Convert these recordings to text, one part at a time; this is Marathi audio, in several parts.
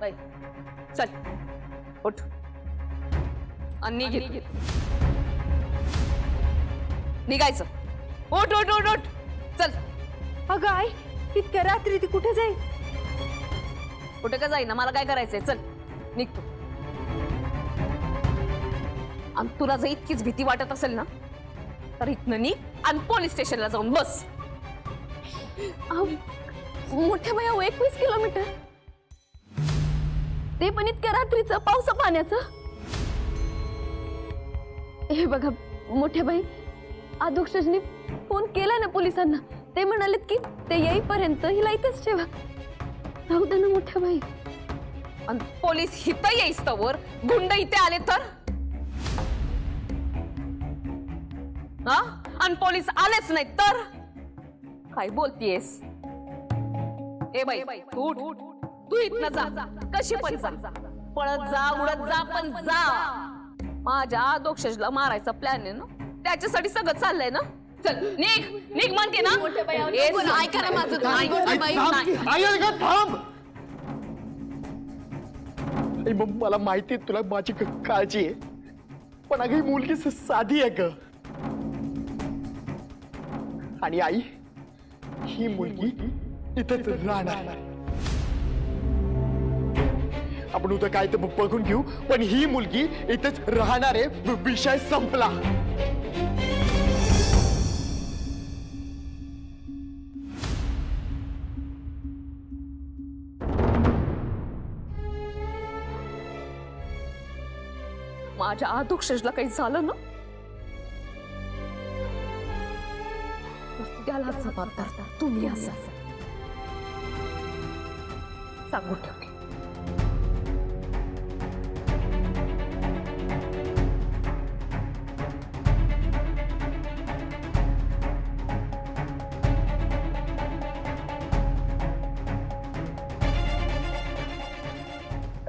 चल उठ आणि निघायचं. उठ उठ उठ उठ चल. अगं आई, इतक्या रात्री ती कुठे जाईल? कुठे का जाईना, मला काय करायचंय. चल निघतो. आणि तुला जर इतकीच भीती वाटत असेल ना तर इथनं निघ आणि पोलीस स्टेशनला जाऊन बस. मोठ्या बाया 21 किलोमीटर, ते पण इतक्या रात्रीचं, पावसा पाण्याचं. हे बघा मोठ्या बाई, अधोक्षजनी फोन केला ना पोलिसांना. ते म्हणालेत की ते येईपर्यंत हिला इथेच ठेवा. राहू दे ना मोठ्या बाई. आणि पोलीस इथं येईस्तवर गुंड इथे आले तर हा, आणि पोलीस आलेच नाही तर काय बोलतीयस? ए बाई तू उठ, तू इथनं जा, कशी पण जा, पळत जा, उडत जा, पण जा. माझ्या अधोक्षजला मारायचा प्लॅन आहे ना, त्याच्यासाठी सगळं चाललंय ना. चल निघ निघ म्हणते ना. ऐका ना माझं. मला माहिती आहे तुला माझी काळजी आहे, पण अगं ही मुलगी साधी आहे ग. आणि आई, ही मुलगी इथेच राहणार. आपण उद्या काय ते बघून घेऊ, पण ही मुलगी इथेच राहणार आहे. विषय संपला. माझ्या अधोक्षजला काही झालं ना त्याला जबाबदार तुम्ही असं सांगून ठेवले.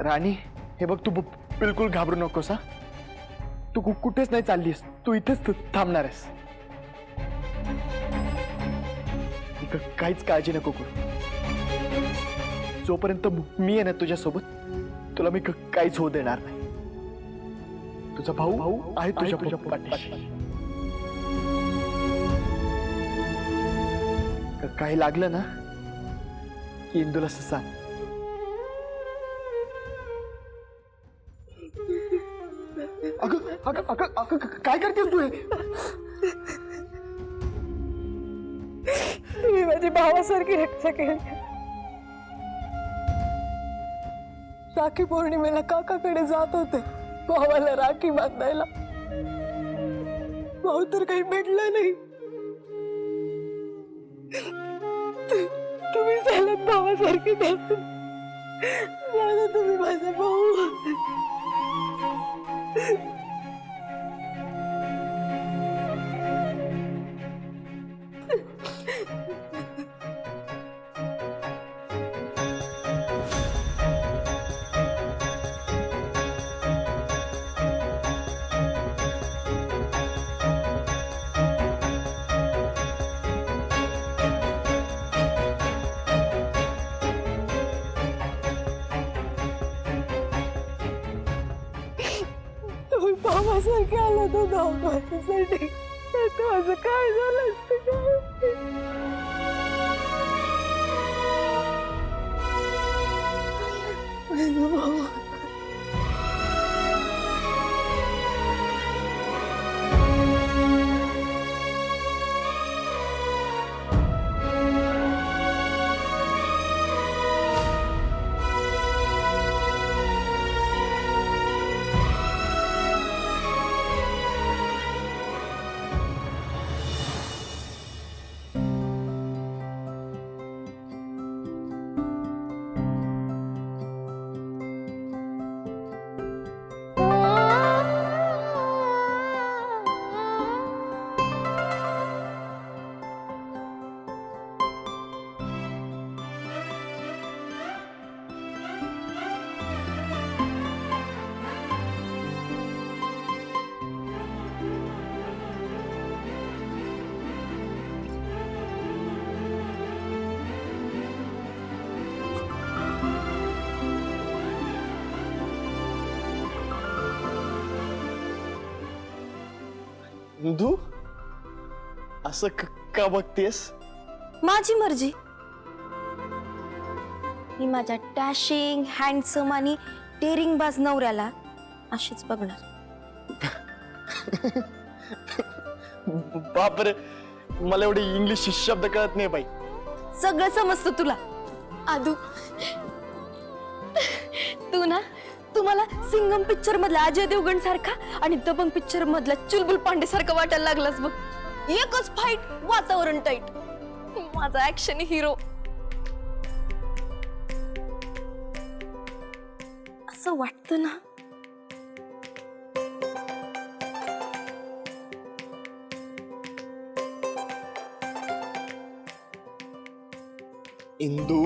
राणी, हे बघ, तू बिलकुल घाबरू नकोस. हा, तू कुठेच नाही चाललीस, तू इथेच थांबणार आहेस. काहीच काळजी नको करू. जोपर्यंत मी आहे ना तुझ्यासोबत, तुला मी काहीच होऊ देणार नाही. तुझा भाऊ आहे तुझ्या पाठीशी. काही लागलं ना की इंदूला सांग. अगं काय करतेस तू? तुम्ही माझी भावासारखी रक्षा केली. राखी पौर्णिमेला काकाकडे जात होते भावाला राखी बांधायला. भाऊ तर काही भेटला नाही. तुम्ही झालात भावासारखी. माझा तुम्ही माझा भाऊ. भावासारखे आला तो धाव माझ्यासाठी. माझं काय झालं असतं भाऊ. इंदू असं का बघतेस? माझी मर्जी. मी माझ्या डॅशिंग हँडसम आणि डेअरिंग बाज नवऱ्याला अशीच बघणार. बापरे, मला एवढे इंग्लिश शब्द कळत नाही बाई. सगळं समजतं तुला. आदू, तू ना तुम्हाला सिंगम पिक्चर मधला अजय देवगण सारखा आणि दबंग पिक्चर मधला चुलबुल पांडे सारखा वाटायला लागलास बघ. एकच फाईट, वातावरण टाईट. माझा ऍक्शन हिरो असं वाटतं ना. इंदू,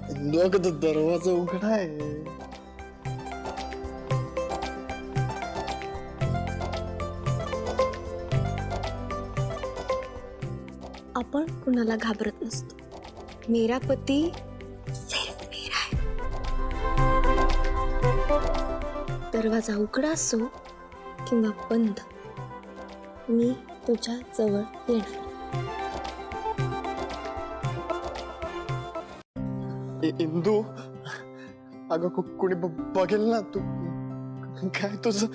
इंदू अगं तो दरवाजा उघडा आहे. आपण कुणाला घाबरत नसतो. मेरा पती सिर्फ मेरा है. दरवाजा उघडा असो किंवा बंद, मी तुझ्या जवळ येणार. इंदू अगं कोणी बघेल ना तू काय तुझं.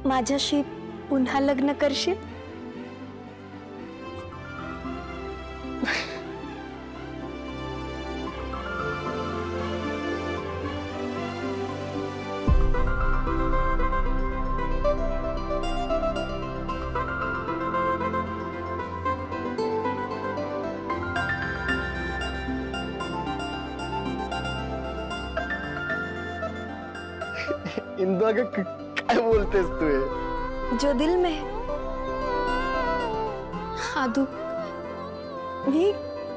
माझ्याशी पुन्हा लग्न करशील? इंदू अगं काय बोलतेस तू हे? जो दिल में. आदू,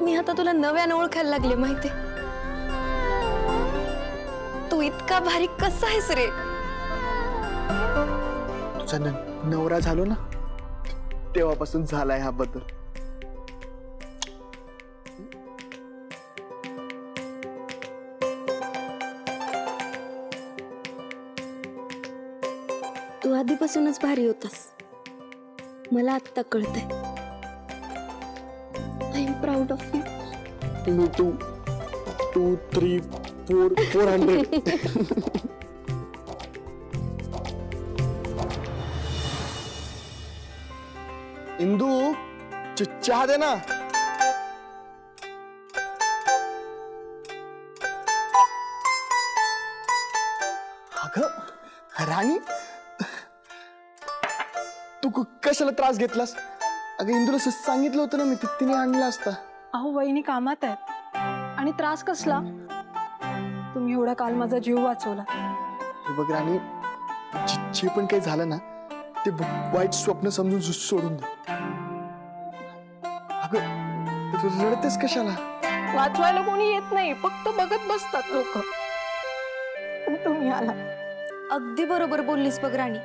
मी आता तुला नव्यानं ओळखायला लागले माहिती. तू इतका भारी कसा आहेस रे. तुझा नवरा झालो ना तेव्हापासून झालाय हा बदल. तू आधीपासूनच भारी होतास, मला आत्ता कळतंय. I am proud of you. 2, 3, 4, 400. Indu चहा दे ना. अगं राणी, तू कशाला त्रास घेतलास? अगं इंदूला सांगितलं होतं ना मी, तिने आणला असता. अहो वहिनी कामात आहेत आणि त्रास कसला. तुम्ही एवढा काल माझा जीव वाचवला. हे बघ राणी, जे पण काही झालं ना ते वाईट स्वप्न समजून सोडून दे. अगं तू रडतेस कशाला? वाचवायला कोणी येत नाही, फक्त बघत बसतात लोक. तुम्ही आला. अगदी बरोबर बोललीस बघ राणी.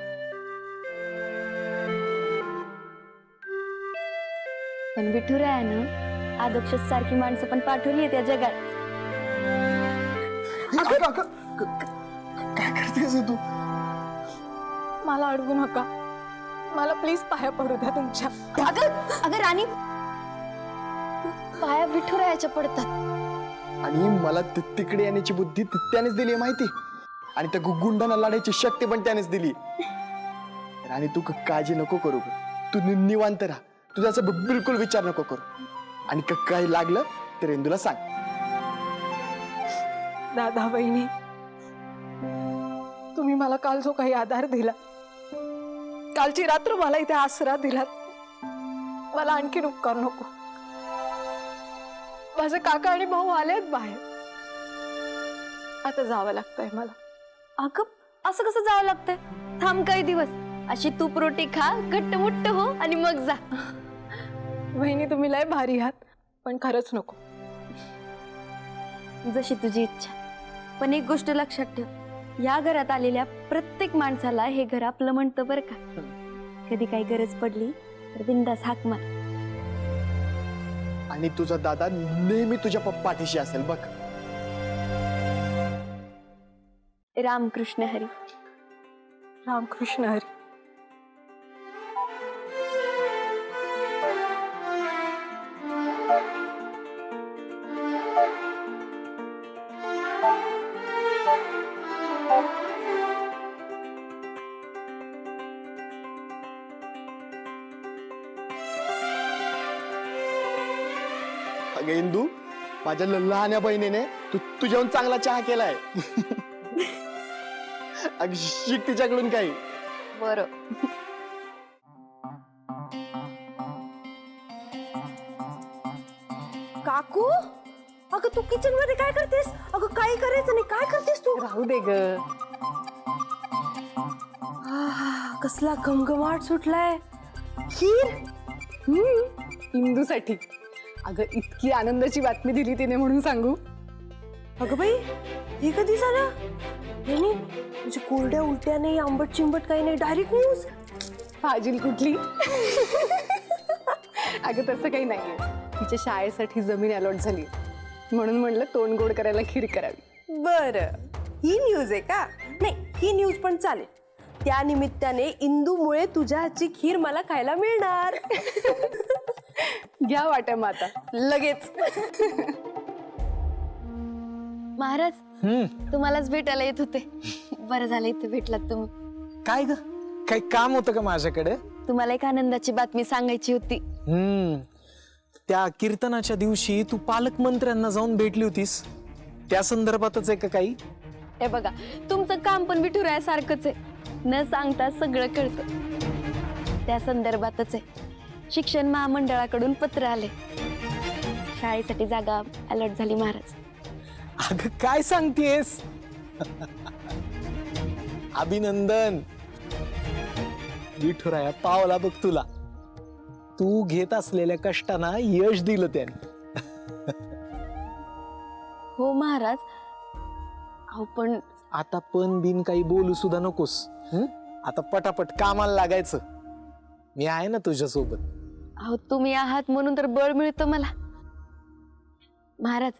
पण विठुरायानं आदोक्षस सारखी माणसं पण पाठवली त्या जगात. काय करतेस तू? मला अडवू नका, मला प्लीज पाया पडू द्या तुमच्या. अगं राणी, पाया विठुरायाच्या पडतात. आणि मला तिकडे येण्याची बुद्धी त्यानेच दिली माहिती, आणि त्या गुंडांना लढायची शक्ती पण त्यानेच दिली. राणी तू काळजी नको करू, तू निवांत राहा. तू त्याचा बिलकुल विचार नको करू, आणि काही लागलं तर इंदूला सांग. दादा बहिणी, तुम्ही मला काल जो काही आधार दिला, कालची रात्र मला इथे आसरा दिलात, मला आणखीन उपकार नको. माझे काका आणि भाऊ आलेत बाहेर, आता जावं लागतंय मला. अगं असं कसं जावं लागतंय? थांब काही दिवस, अशी तूप रोटी खा, घट्ट मुट्ट हो आणि मग जा. वहिनी तुम्ही लय भारी आहात, पण खरंच नको. जशी तुझी इच्छा. पण एक गोष्ट लक्षात ठेव, या घरात आलेल्या प्रत्येक माणसाला हे घर आपलं म्हणतं बरं का. कधी काही गरज पडली तर बिंदास हाक मार. आणि तुझा दादा नेहमी तुझ्या पाठीशी असेल बघ. रामकृष्ण हरी. रामकृष्ण हरी. अगं इंदू, माझ्या लहान्या बहिणीने तुझ्याहून चांगला चहा केलाय. अगं शिक तिच्याकडून काही. बरं. काकू, अगं तू किचन मध्ये काय करतेस? अगं काही करायचं नाही, काय करतेस तू? राहू दे ग. कसला घमघमाट सुटलाय. खीर इंदूसाठी. अगं इतकी आनंदाची बातमी दिली तिने म्हणून सांगू. अगं बाई, हे कधी झालं? नाही म्हणजे कोरड्या उलट्या नाही, आंबट चिंबट काही नाही, डायरेक्ट न्यूज. फाजील कुठली. अगं तसं काही नाहीये. तिच्या शाळेसाठी जमीन अलॉट झाली म्हणून म्हणलं तोंड गोड करायला खीर करावी. बरं, ही न्यूज आहे का? नाही, ही न्यूज पण चालेल. त्या निमित्ताने इंदूमुळे तुझ्या हातची खीर मला खायला मिळणार. घ्या वाट्या माता लगेच. महाराज, तुम्हालाच भेटायला येत होते. बरं झालं इथे भेटलात तुम्ही. काय ग, काही काम होतं का माझ्याकडे? तुम्हाला एक आनंदाची बातमी सांगायची होती. त्या कीर्तनाच्या दिवशी तू पालकमंत्र्यांना जाऊन भेटली होतीस, त्या संदर्भातच आहे का काही? हे बघा, तुमचं काम पण विठुरायासारखंच आहे. न सांगता सगळं कळतं. त्या संदर्भातच आहे. शिक्षण महामंडळाकडून पत्र आले. शाळेसाठी जागा अलॉट झाली महाराज. अगं काय सांगतेस? अभिनंदन. विठुराया पावला बघ तुला. तू घेत असलेल्या कष्टांना यश दिलं त्याने. हो महाराज. अहो पण आता पण बिन काही बोलू सुद्धा नकोस. आता पटापट कामाला लागायचं. मी आहे ना तुझ्या सोबत. अहो तुम्ही आहात म्हणून तर बळ मिळतं मला. महाराज,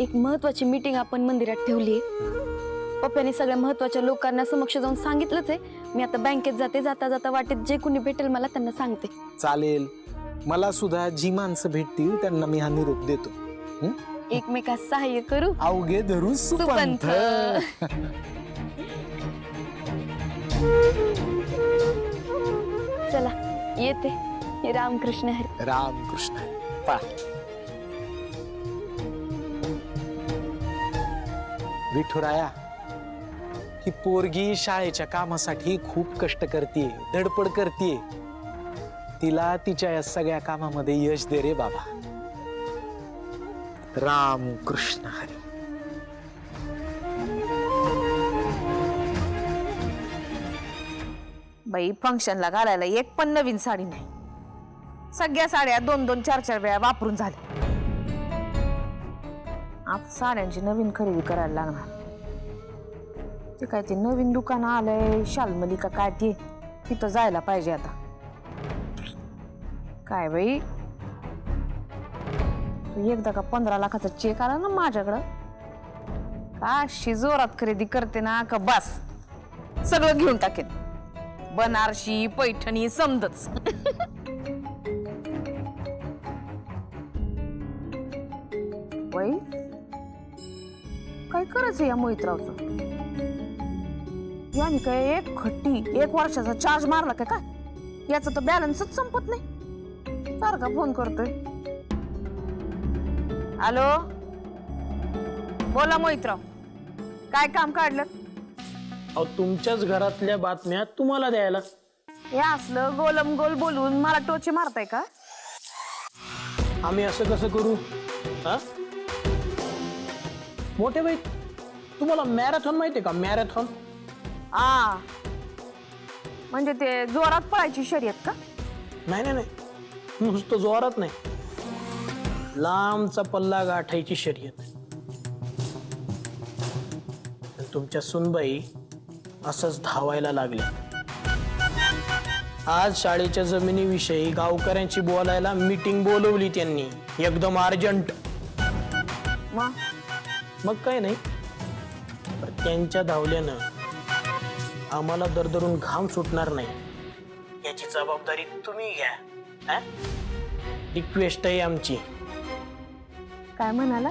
एक महत्वाची मीटिंग आपण मंदिरात ठेवली. पप्पाने सगळ्या महत्वाच्या लोकांना समक्ष जाऊन सांगितलंच आहे. मी आता बँकेत जाते. जाता जाता वाटेत जे कुणी भेटेल मला त्यांना सांगते. चालेल. मला सुद्धा जी माणसं भेटतील त्यांना मी हा निरोप देतो. एकमेकास सहाय्य करू. अवघे धरू सुपंथ. चला येते. रामकृष्ण हरी. रामकृष्ण पा. विठुराया, ही पोरगी शाळेच्या कामासाठी खूप कष्ट करतीये, धडपड करतीये. तिला तिच्या या सगळ्या कामामध्ये यश दे रे बाबा. रामकृष्ण हरी. बाई, फंक्शनला घालायला एक पण नवीन साडी नाही. सगळ्या साड्या 2-2, 4-4 वेळा वापरून झाल्या. आता साड्यांची नवीन खरेदी करायला लागणार. ते काय ते नवीन दुकान आलंय शालमली का काय ते, तिथं जायला पाहिजे आता. काय बाई, एकदा का 15 लाखाचा चेक आला ना माझ्याकडं, का अशी जोरात खरेदी करते ना का बस सगळं घेऊन टाकेन. बनारसी, पैठणी समजच. बाई, काय करायचं या मोहितरावचं? याने काय एक खट्टी 1 वर्षाचा चार्ज मारला काय काय? याचा तर बॅलन्सच संपत नाही. सारखा फोन करतोय. हॅलो, बोला मोहितराव, काय काम काढलं? अहो, तुमच्याच घरातल्या बातम्या तुम्हाला द्यायला. हे असलं गोलम गोल बोलून मला टोचे मारताय का? आम्ही असं कसं करू? हा, मोठे बाई, तुम्हाला मॅरेथॉन माहितीये का? मॅरेथॉन. म्हणजे ते जोरात पळायची शर्यत का? नाही नाही नाही, नुसतं जोरात नाही, लांबचा पल्ला गाठायची शर्यत. आणि तुमच्या सुनबाई असंच धावायला लागल्या. आज शाळेच्या जमिनीविषयी गावकऱ्यांची बोलायला मीटिंग बोलवली त्यांनी, एकदम अर्जंट. मग काय नाही, पण त्यांच्या धावल्यानं आम्हाला दरदरून घाम सुटणार नाही याची जबाबदारी तुम्ही घ्या. रिक्वेस्ट आहे आमची. काय म्हणाला?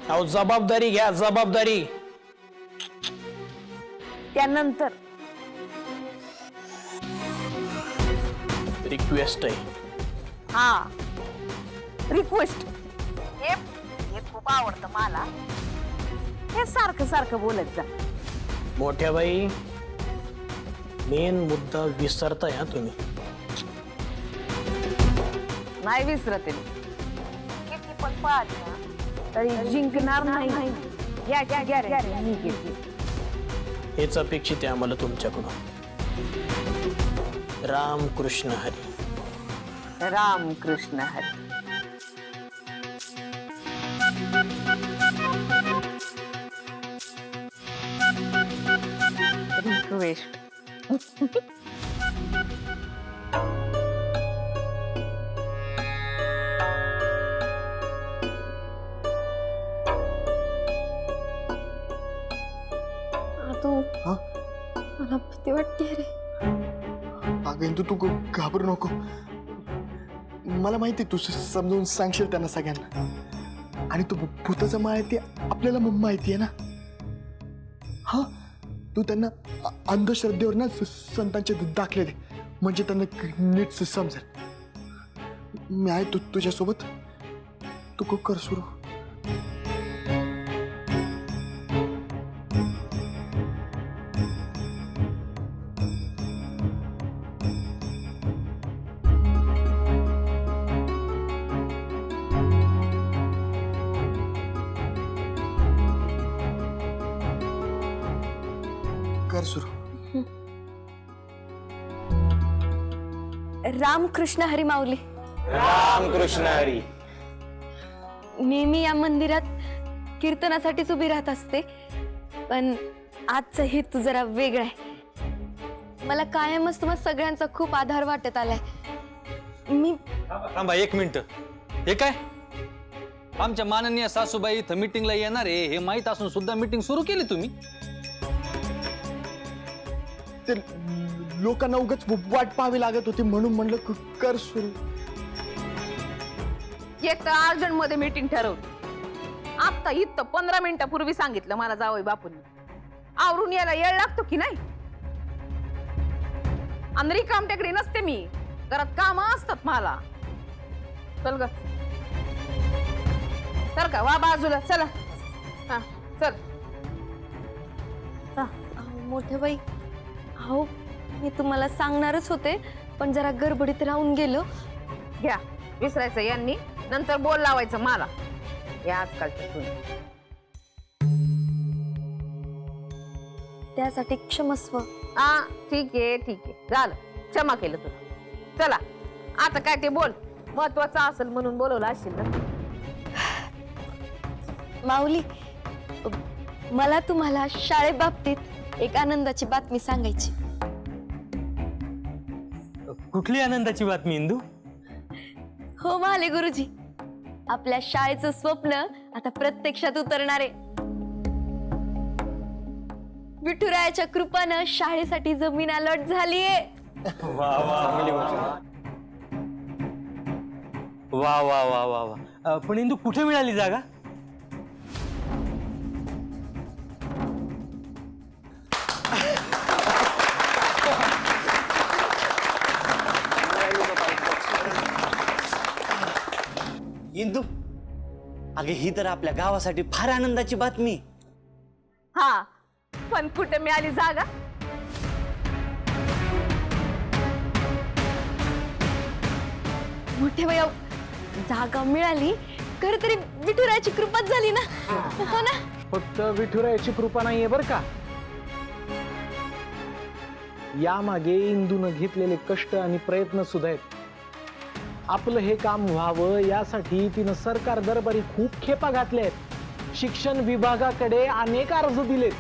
अहो जबाबदारी घ्या, जबाबदारी. त्यानंतर रिक्वेस्ट आहे. हा रिक्वेस्ट. हे खूप आवडतं मला. हे सारखं सारखं बोलत जा. मोठ्या बाई, मेन मुद्दा विसरताय हा तुम्ही. नाही विसरते मी. किती पण पाहिजे तरी जिंकणार नाही याची गॅरंटी मी घेतली. हेच अपेक्षित आहे आम्हाला तुमच्याकडून. रामकृष्ण हरी. रामकृष्ण हरी. रिक्वेस्ट. हा? मला भीती वाटते रे. अगं इंदू, तू घाबरू नको. मला माहिती तू समजून सांगशील त्यांना सगळ्यांना. आणि तू भूताचा माळ आहे ते आपल्याला माहिती आहे ना. हा, तू त्यांना अंधश्रद्धेवर ना संतांचे दाखले दे, म्हणजे त्यांना नीट समजेल. मी आहे तुझ्यासोबत. तू कर सुरू. कर सुरू. रामकृष्ण हरी माऊली. रामकृष्ण हरी. नेहमी या मंदिरात कीर्तनासाठीच उभी राहत असते, पण आजचा हेतू जरा वेगळा आहे. मला कायमच तुम्हा सगळ्यांचा खूप आधार वाटत आलाय. मी थांबा एक मिनिट. हे काय, आमच्या माननीय सासूबाई इथं मीटिंगला येणार आहे हे माहित असून सुद्धा मीटिंग सुरू केली तुम्ही? ते लोकांना उगाच वाट पाहावी लागत होती म्हणून म्हणलं कर सुरू. एक तर अर्जंट मध्ये मीटिंग ठरवली. आता इथं 15 मिनिटापूर्वी सांगितलं मला जावई बापूंनी. आवरून यायला येळ लागतो की नाही? आणि रिकामटेकडी नसते मी, घरात काम असतात मला. चल ग, चल का वा बाजूला. चला हा चल. मोठे बाई, अहो मी तुम्हाला सांगणारच होते, पण जरा गडबडीत राहून गेलो. घ्या, विसरायचं यांनी, नंतर बोल लावायचं मला. या आजकालच्या सुनी. त्यासाठी क्षमस्व. हा ठीक आहे ठीक आहे, झालं, क्षमा केलं तुला. चला आता काय ते बोल, महत्वाचं असेल म्हणून बोलवलं असेल ना. माऊली, मला तुम्हाला शाळेबाबतीत एक आनंदाची बातमी सांगायची. कुठली आनंदाची बातमी इंदू? हो माले गुरुजी, आपल्या शाळेचं स्वप्न आता प्रत्यक्षात उतरणार आहे. विठुरायाच्या कृपानं शाळेसाठी जमीन अलॉट झालीये. वा वा वा वा वा. पण इंदू, कुठे मिळाली जागा? इंदू, अगे ही तर आपल्या गावासाठी फार आनंदाची बातमी. हा, पण कुठे मिळाली जागा? मोठे वया जागा मिळाली, खर तरी विठुरायाची कृपाच झाली ना. हो ना? फक्त विठुरायाची कृपा नाहीये बर का, यामागे इंदून घेतलेले कष्ट आणि प्रयत्न सुद्धा आहेत. आपलं हे काम व्हावं यासाठी तिनं सरकार दरबारी खूप खेपा घातल्या आहेत. शिक्षण विभागाकडे अनेक अर्ज दिलेत.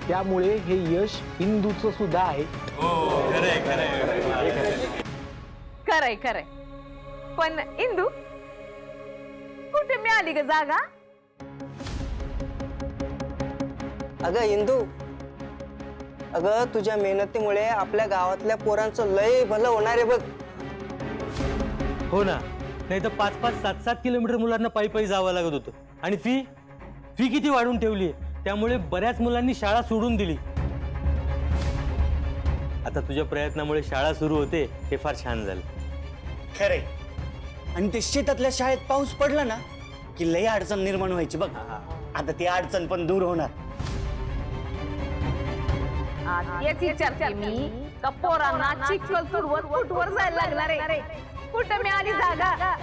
त्यामुळे हे यश इंदूचं सुद्धा आहे. खरंय खरंय. पण इंदू कुठे मिळाली ग जागा? अगं इंदू, अगं तुझ्या मेहनतीमुळे आपल्या गावातल्या पोरांचं लय भलं होणार आहे बघ. हो ना, नाही तर 5-5, 7-7 किलोमीटर मुलांना पायी पायी जावं लागत होतं. आणि फी किती वाढवून ठेवली, त्यामुळे बऱ्याच मुलांनी शाळा सोडून दिली. आता तुझ्या प्रयत्नामुळे शाळा सुरू होते, हे फार छान झालं. खरे. आणि ते शेतातल्या शाळेत पाऊस पडला ना की लय अडचण निर्माण व्हायची बघ. आता ती अडचण पण दूर होणार. याच विचारते मी का पोरांना चिखल सुरुवात कुठवर जायला लागणार आहे? कुठं मिळाली जागा?